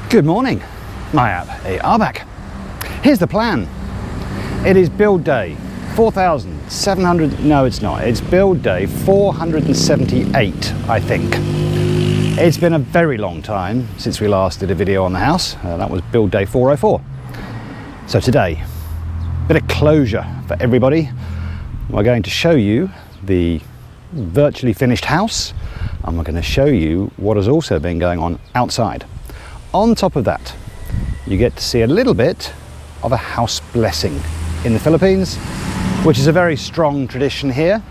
Good morning, my app are back. Here's the plan. It is build day 4,700, no it's not, it's build day 478, I think. It's been a very long time since we last did a video on the house. That was build day 404. So today, a bit of closure for everybody. We're going to show you the virtually finished house, and we're going to show you what has also been going on outside. On top of that, you get to see a little bit of a house blessing in the Philippines, which is a very strong tradition here.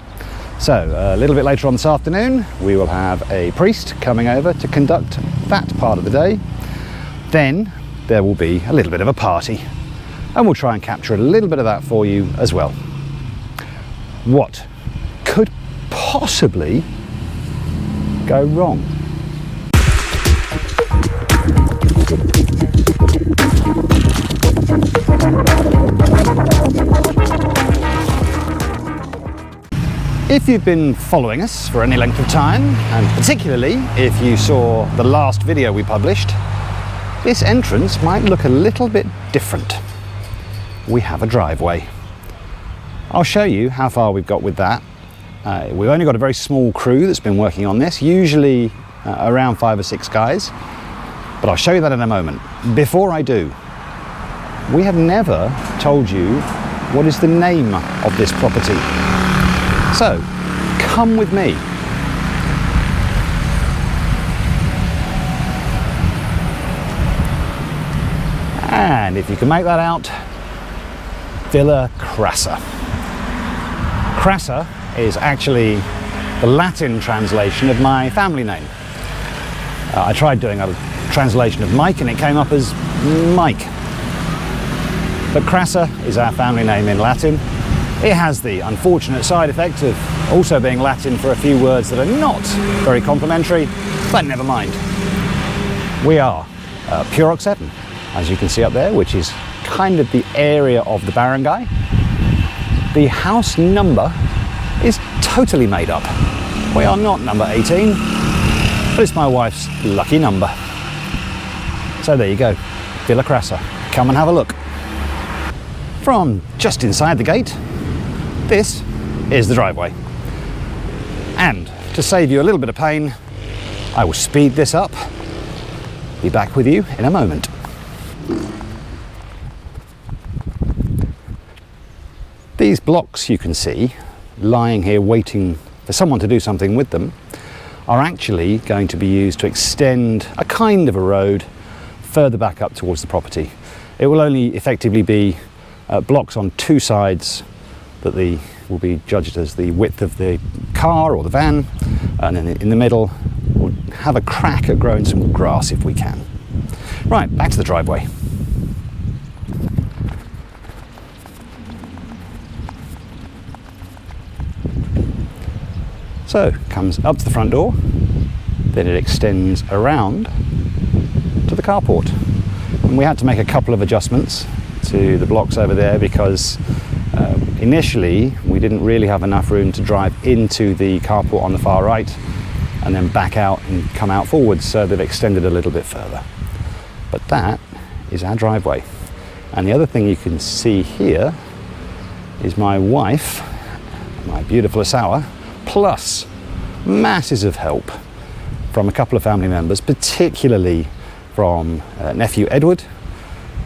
So a little bit later on this afternoon, we will have a priest coming over to conduct that part of the day. Then there will be a little bit of a party, and we'll try and capture a little bit of that for you as well. What could possibly go wrong? If you've been following us for any length of time, and particularly if you saw the last video we published, this entrance might look a little bit different. We have a driveway. I'll show you how far we've got with that. We've only got a very small crew that's been working on this, usually around 5 or 6 guys, but I'll show you that in a moment. Before I do, we have never told you what is the name of this property. So, come with me. And if you can make that out, Villa Crassa. Crassa is actually the Latin translation of my family name. I tried doing a translation of Mike and it came up as Mike. But Crassa is our family name in Latin. It has the unfortunate side effect of also being Latin for a few words that are not very complimentary, but never mind. We are Purok 7, as you can see up there, which is kind of the area of the barangay. The house number is totally made up. We are not number 18, but it's my wife's lucky number. So there you go, Villa Crassa. Come and have a look. From just inside the gate, this is the driveway. And to save you a little bit of pain, I will speed this up. Be back with you in a moment. These blocks you can see lying here waiting for someone to do something with them are actually going to be used to extend a kind of a road further back up towards the property. It will only effectively be blocks on 2 sides that will be judged as the width of the car or the van, and then in the middle we'll have a crack at growing some grass if we can. Right, back to the driveway. So, comes up to the front door, then it extends around to the carport. And we had to make a couple of adjustments to the blocks over there because initially we didn't really have enough room to drive into the carport on the far right and then back out and come out forwards, so they've extended a little bit further. But that is our driveway. And the other thing you can see here is my wife, my beautiful Asawa, plus masses of help from a couple of family members, particularly from nephew Edward,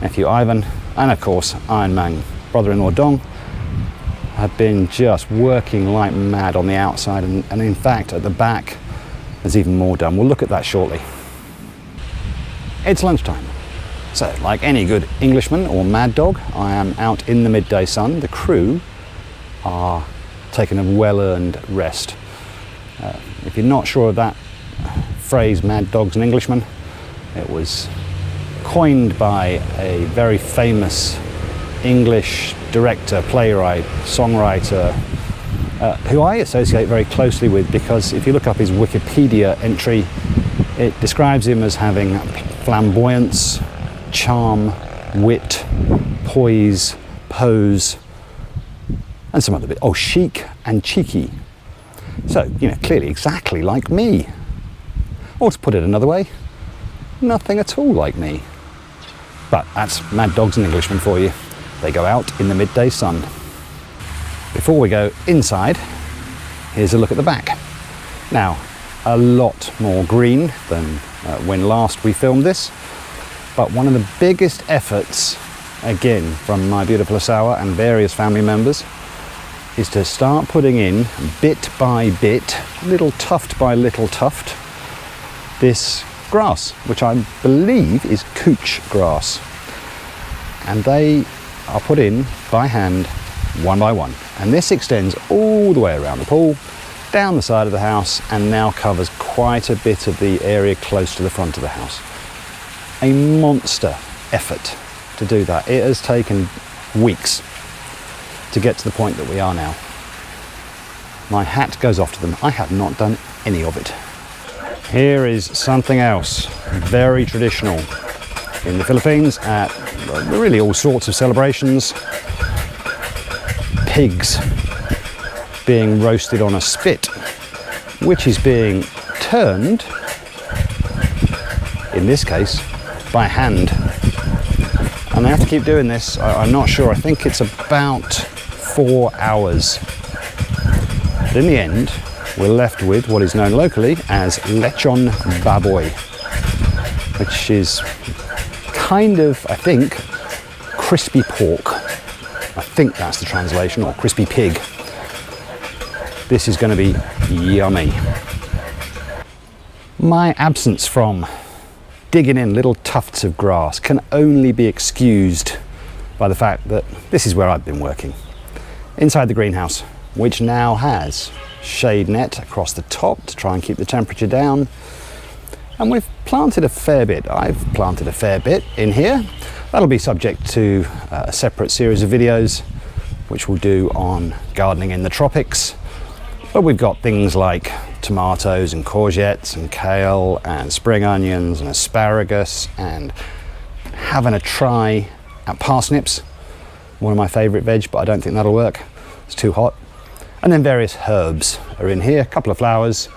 nephew Ivan, and of course Iron Man brother-in-law Dong, have been just working like mad on the outside, and in fact at the back there's even more done. We'll look at that shortly. It's lunchtime, so like any good Englishman or mad dog, I am out in the midday sun. The crew are taking a well-earned rest. If you're not sure of that phrase, mad dog's an Englishman, it was coined by a very famous English director, playwright, songwriter, who I associate very closely with, because if you look up his Wikipedia entry, it describes him as having flamboyance, charm, wit, poise, pose, and some other bit. Oh, chic and cheeky. So, clearly exactly like me. Or to put it another way, nothing at all like me. But that's Mad Dogs and Englishmen for you. They go out in the midday sun. Before we go inside, here's a look at the back. Now, a lot more green than when last we filmed this, but one of the biggest efforts, again, from my beautiful Asawa and various family members, is to start putting in, bit by bit, little tuft by little tuft, this grass, which I believe is couch grass. And they are put in by hand, one by one. And this extends all the way around the pool, down the side of the house, and now covers quite a bit of the area close to the front of the house. A monster effort to do that. It has taken weeks to get to the point that we are now. My hat goes off to them. I have not done any of it. Here is something else, very traditional in the Philippines at really all sorts of celebrations. Pigs being roasted on a spit, which is being turned, in this case, by hand. And they have to keep doing this. I'm not sure. I think it's about 4 hours. But in the end, we're left with what is known locally as lechon baboy, which is kind of, I think, crispy pork. I think that's the translation, or crispy pig. This is going to be yummy. My absence from digging in little tufts of grass can only be excused by the fact that this is where I've been working. Inside the greenhouse, which now has shade net across the top to try and keep the temperature down. And we've planted a fair bit. I've planted a fair bit in here. That'll be subject to a separate series of videos, which we'll do on gardening in the tropics. But we've got things like tomatoes and courgettes and kale and spring onions and asparagus, and having a try at parsnips, one of my favourite veg, but I don't think that'll work. It's too hot. And then various herbs are in here, a couple of flowers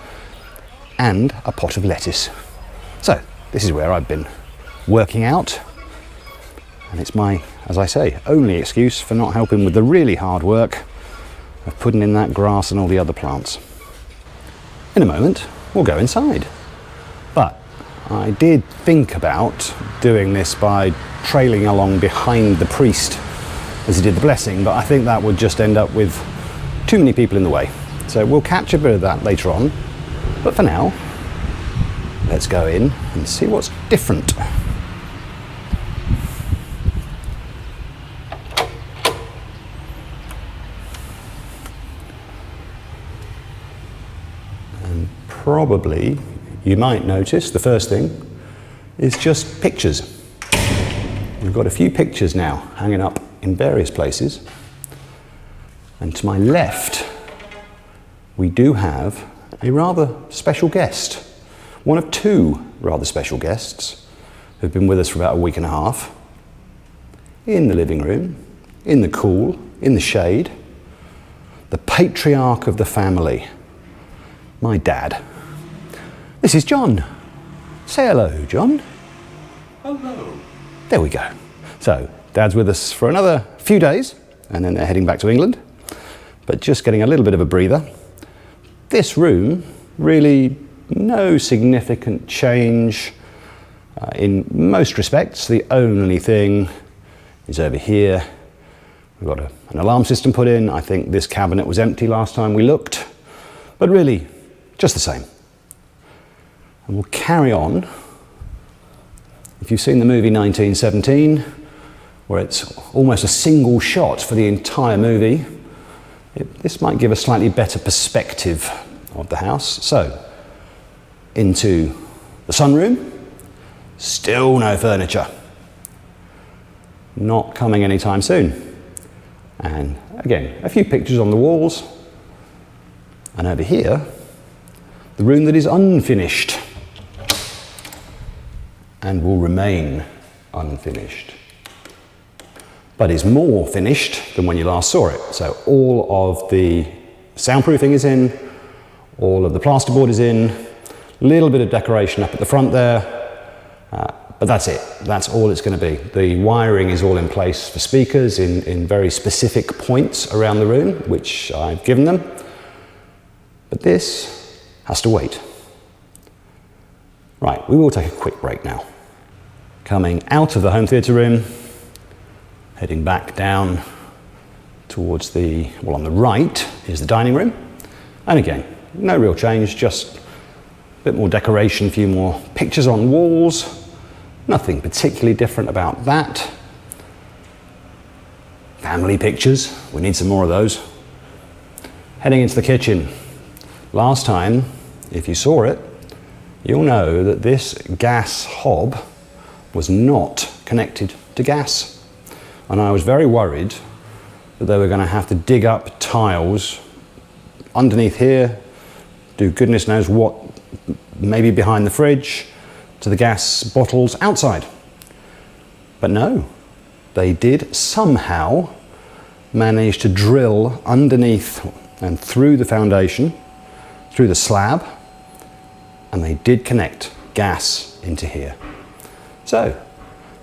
and a pot of lettuce. So this is where I've been working out, and it's my, as I say, only excuse for not helping with the really hard work of putting in that grass and all the other plants. In a moment, we'll go inside. But I did think about doing this by trailing along behind the priest as he did the blessing, but I think that would just end up with too many people in the way. So we'll catch a bit of that later on. But for now, let's go in and see what's different. Probably, you might notice, the first thing is just pictures. We've got a few pictures now hanging up in various places. And to my left, we do have a rather special guest. One of two rather special guests who've been with us for about a week and a half. In the living room, in the cool, in the shade. The patriarch of the family, my dad. This is John. Say hello, John. Hello. There we go. So, Dad's with us for another few days, and then they're heading back to England. But just getting a little bit of a breather. This room, really no significant change in most respects. The only thing is over here. We've got an alarm system put in. I think this cabinet was empty last time we looked. But really, just the same. And we'll carry on. If you've seen the movie 1917, where it's almost a single shot for the entire movie, this might give a slightly better perspective of the house. So, into the sunroom, still no furniture. Not coming anytime soon. And again, a few pictures on the walls. And over here, the room that is unfinished and will remain unfinished, but is more finished than when you last saw it. So all of the soundproofing is in, all of the plasterboard is in, a little bit of decoration up at the front there, But that's it. That's all it's going to be. The wiring is all in place for speakers in very specific points around the room, which I've given them. But this has to wait. Right, we will take a quick break now. Coming out of the home theatre room, heading back down towards the, well, on the right is the dining room. And again, no real change, just a bit more decoration, a few more pictures on walls. Nothing particularly different about that. Family pictures, we need some more of those. Heading into the kitchen. Last time, if you saw it, you'll know that this gas hob was not connected to gas. And I was very worried that they were going to have to dig up tiles underneath here, do goodness knows what, maybe behind the fridge, to the gas bottles outside. But no, they did somehow manage to drill underneath and through the foundation, through the slab, and they did connect gas into here. So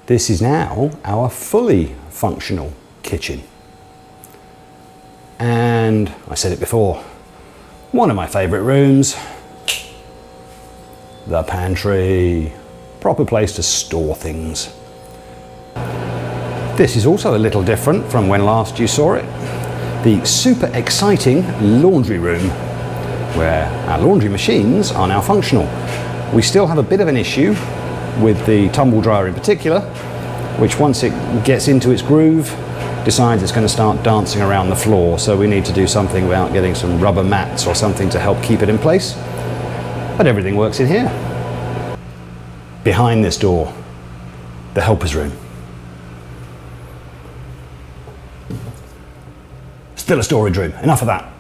this is now our fully functional kitchen. And I said it before, one of my favourite rooms, the pantry, proper place to store things. This is also a little different from when last you saw it. The super exciting laundry room, where our laundry machines are now functional. We still have a bit of an issue with the tumble dryer in particular, which once it gets into its groove, decides it's going to start dancing around the floor, so we need to do something about getting some rubber mats or something to help keep it in place. But everything works in here. Behind this door, the helper's room. Still a storage room, enough of that.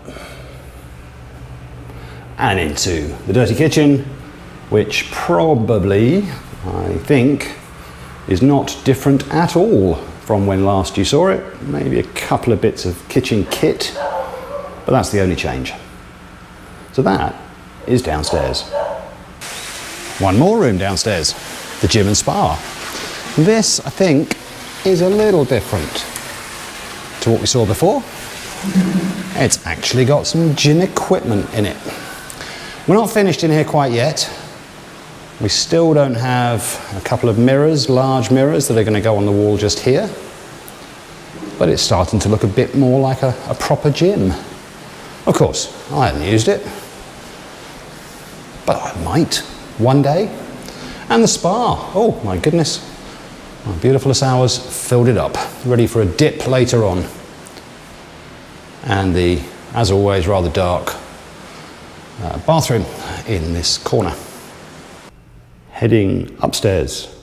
And into the dirty kitchen, which probably, I think, is not different at all from when last you saw it. Maybe a couple of bits of kitchen kit, but that's the only change. So that is downstairs. One more room downstairs, the gym and spa. This, I think, is a little different to what we saw before. It's actually got some gym equipment in it. We're not finished in here quite yet. We still don't have a couple of mirrors, large mirrors, that are going to go on the wall just here. But it's starting to look a bit more like a proper gym. Of course, I haven't used it, but I might one day. And the spa, oh my goodness, my beautiful hours filled it up, ready for a dip later on. And the, as always, rather dark bathroom in this corner. Heading upstairs,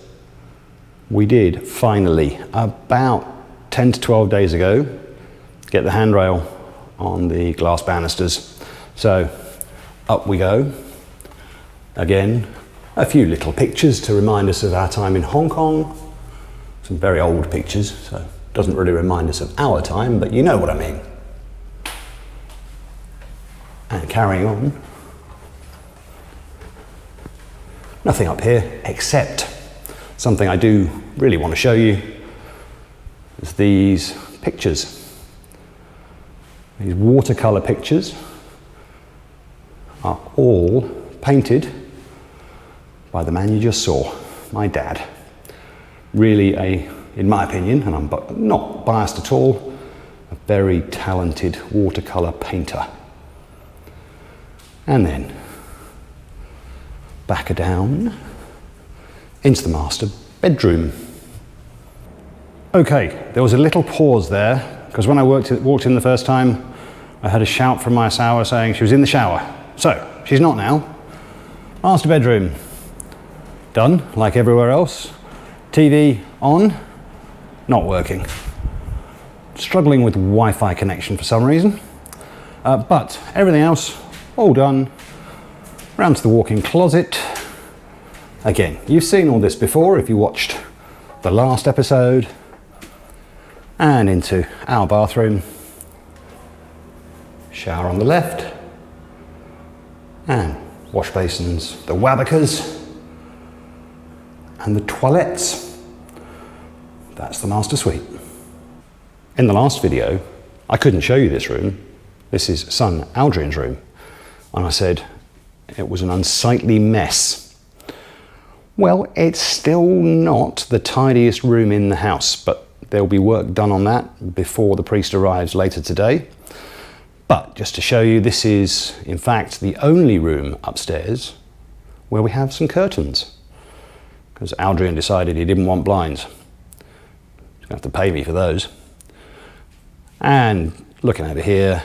we did finally, about 10 to 12 days ago, get the handrail on the glass banisters. So up we go. Again, a few little pictures to remind us of our time in Hong Kong. Some very old pictures, so it doesn't really remind us of our time, but you know what I mean. And carrying on. Nothing up here except something I do really want to show you is these pictures. These watercolour pictures are all painted by the man you just saw, my dad. Really in my opinion, and I'm not biased at all, a very talented watercolour painter. And then back down into the master bedroom. Okay, there was a little pause there, because when I walked in the first time, I had a shout from my sour saying she was in the shower. So, she's not now. Master bedroom. Done, like everywhere else. TV on, not working. Struggling with Wi-Fi connection for some reason. But everything else, all done. Round to the walk-in closet. Again, you've seen all this before if you watched the last episode. And into our bathroom. Shower on the left. And wash basins, the Wabakers. and the toilettes. That's the master suite. In the last video, I couldn't show you this room. This is son Adrian's room. And I said it was an unsightly mess. Well, it's still not the tidiest room in the house, but there'll be work done on that before the priest arrives later today. But just to show you, this is in fact the only room upstairs where we have some curtains, because Adrian decided he didn't want blinds. He's gonna have to pay me for those. And looking over here,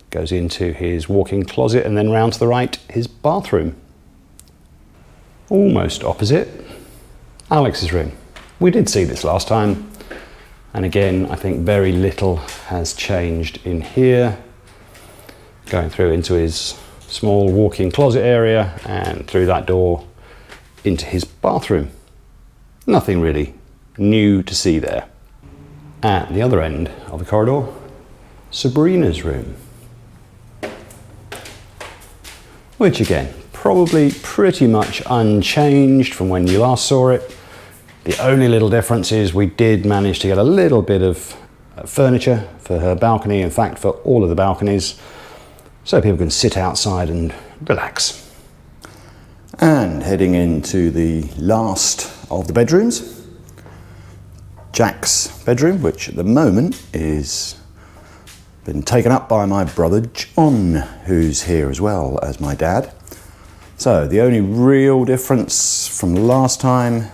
goes into his walk-in closet, and then round to the right, his bathroom. Almost opposite, Alex's room. We did see this last time, and again, I think very little has changed in here. Going through into his small walk-in closet area, and through that door into his bathroom. Nothing really new to see there. At the other end of the corridor, Sabrina's room. Which again, probably pretty much unchanged from when you last saw it. The only little difference is we did manage to get a little bit of furniture for her balcony, in fact for all of the balconies, so people can sit outside and relax. And heading into the last of the bedrooms, Jack's bedroom, which at the moment is been taken up by my brother John, who's here as well as my dad. So the only real difference from last time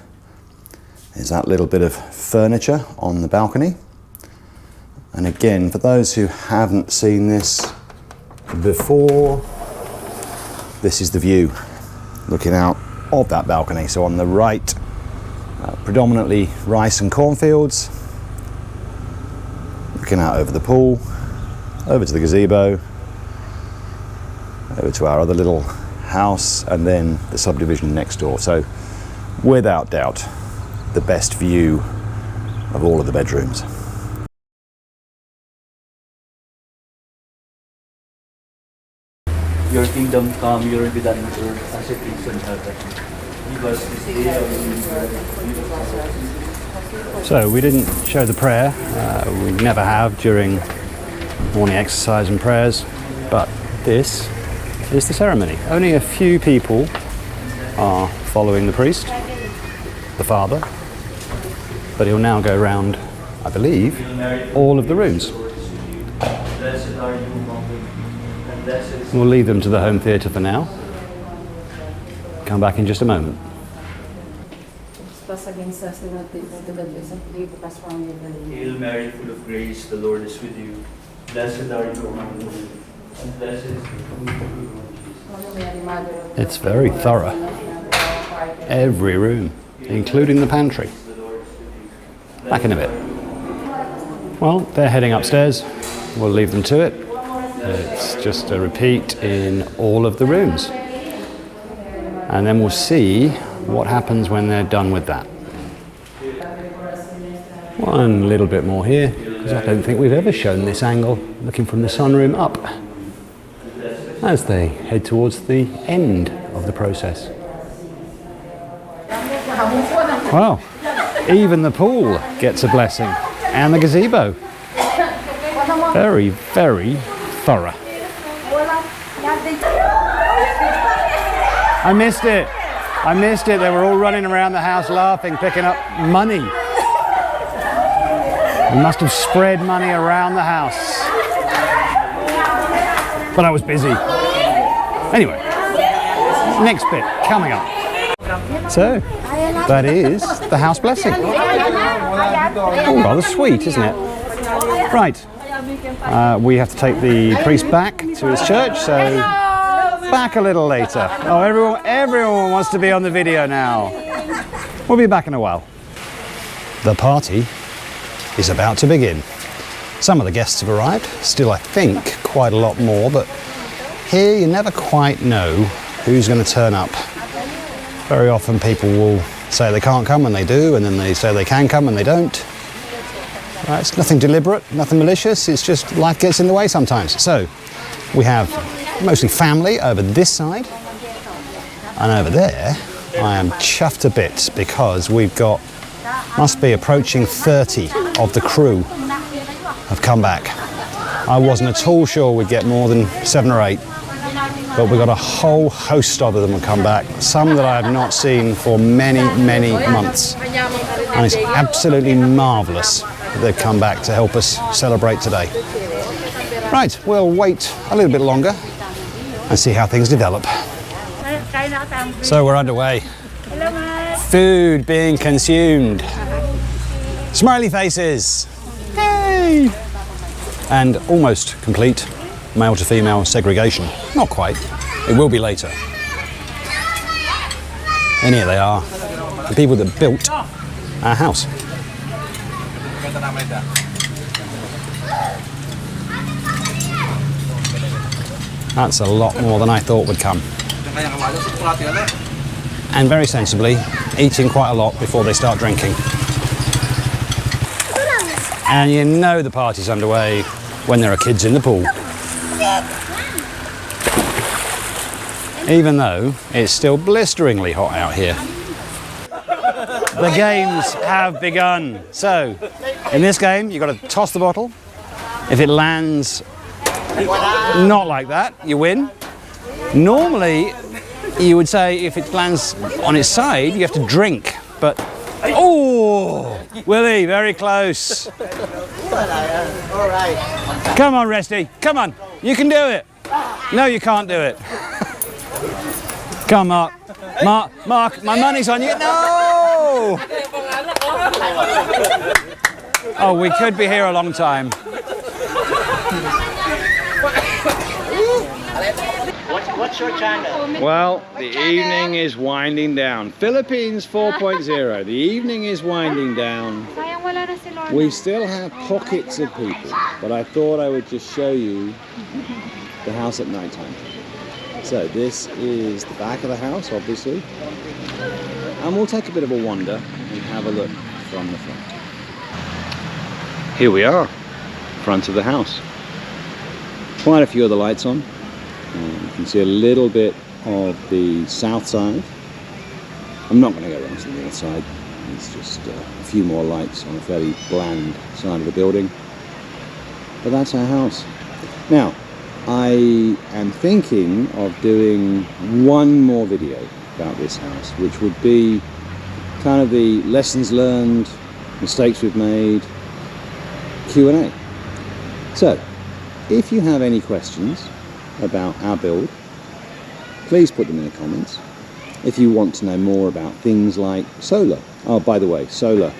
is that little bit of furniture on the balcony. And again, for those who haven't seen this before, this is the view looking out of that balcony. So on the right, predominantly rice and cornfields, looking out over the pool, over to the gazebo, over to our other little house, and then the subdivision next door. So without doubt, the best view of all of the bedrooms. Your kingdom come, your will be done on earth as it is in heaven. Give us this day our daily bread. So we didn't show the prayer, we never have during morning exercise and prayers, but this is the ceremony. Only a few people are following the priest, the father, but he'll now go around, I believe, all of the rooms. Blessed are you among women, and blessed is We'll leave them to the home theatre for now. Come back in just a moment. Hail Mary, full of grace, the Lord is with you. Blessed are you among women, and blessed is the fruit of your womb, Jesus. It's very thorough. Every room, including the pantry. Back in a bit. Well, they're heading upstairs. We'll leave them to it. It's just a repeat in all of the rooms. And then we'll see what happens when they're done with that. One little bit more here, because I don't think we've ever shown this angle, looking from the sunroom up, as they head towards the end of the process. Wow, even the pool gets a blessing, and the gazebo. Very, very thorough. I missed it. I missed it. They were all running around the house laughing, picking up money. We must have spread money around the house. But I was busy. Anyway, next bit coming up. So, that is the house blessing. Oh, rather sweet, isn't it? Right. We have to take the priest back to his church, so back a little later. Oh, everyone wants to be on the video now. We'll be back in a while. The party is about to begin. Some of the guests have arrived, still I think quite a lot more, but here you never quite know who's going to turn up. Very often people will say they can't come and they do, and then they say they can come and they don't. It's nothing deliberate, nothing malicious, it's just life gets in the way sometimes. So we have mostly family over this side, and over there I am chuffed to bits because we've got, must be approaching 30 of the crew have come back. I wasn't at all sure we'd get more than 7 or 8, but we got a whole host of them have come back, some that I have not seen for many, many months. And it's absolutely marvellous that they've come back to help us celebrate today. Right, we'll wait a little bit longer and see how things develop. So we're underway. Food being consumed. Smiley faces. Hey! And almost complete male to female segregation. Not quite. It will be later. And here they are, the people that built our house. That's a lot more than I thought would come. And very sensibly, eating quite a lot before they start drinking. And you know the party's underway when there are kids in the pool. Even though it's still blisteringly hot out here. The games have begun. So, in this game, you've got to toss the bottle. If it lands not like that, you win. Normally, you would say if it lands on its side, you have to drink. But, oh, Willie, very close. Come on, Resty, come on. You can do it. No, you can't do it. Come on, Mark, my money's on you. No! Oh, we could be here a long time. What's your channel? Well, the evening is winding down. Philippines 4.0. The evening is winding down. We still have pockets of people, but I thought I would just show you the house at night time. So this is the back of the house, obviously, and we'll take a bit of a wander and have a look from the front. Here we are, front of the house. Quite a few of the lights on. You can see a little bit of the south side. I'm not going to go around to the north side. It's just a few more lights on a fairly bland side of the building. But that's our house. Now, I am thinking of doing one more video about this house, which would be kind of the lessons learned, mistakes we've made, Q&A. So, if you have any questions about our build, please put them in the comments. If you want to know more about things like solar. Oh, by the way, solar,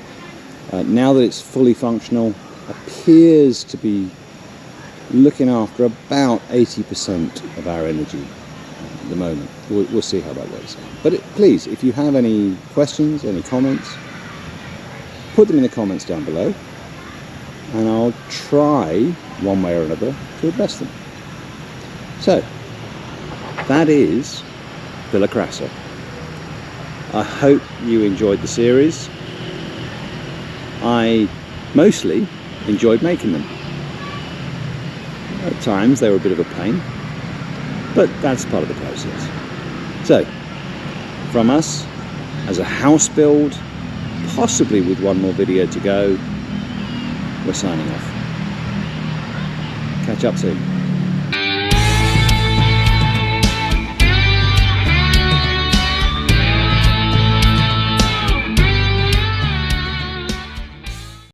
now that it's fully functional, appears to be looking after about 80% of our energy at the moment. We'll see how that works out. But please, if you have any questions, any comments, put them in the comments down below, and I'll try, one way or another, to address them. So, that is Villa Crassa. I hope you enjoyed the series. I mostly enjoyed making them. At times they were a bit of a pain, but that's part of the process. So, from us, as a house build, possibly with one more video to go, we're signing off. Catch up soon.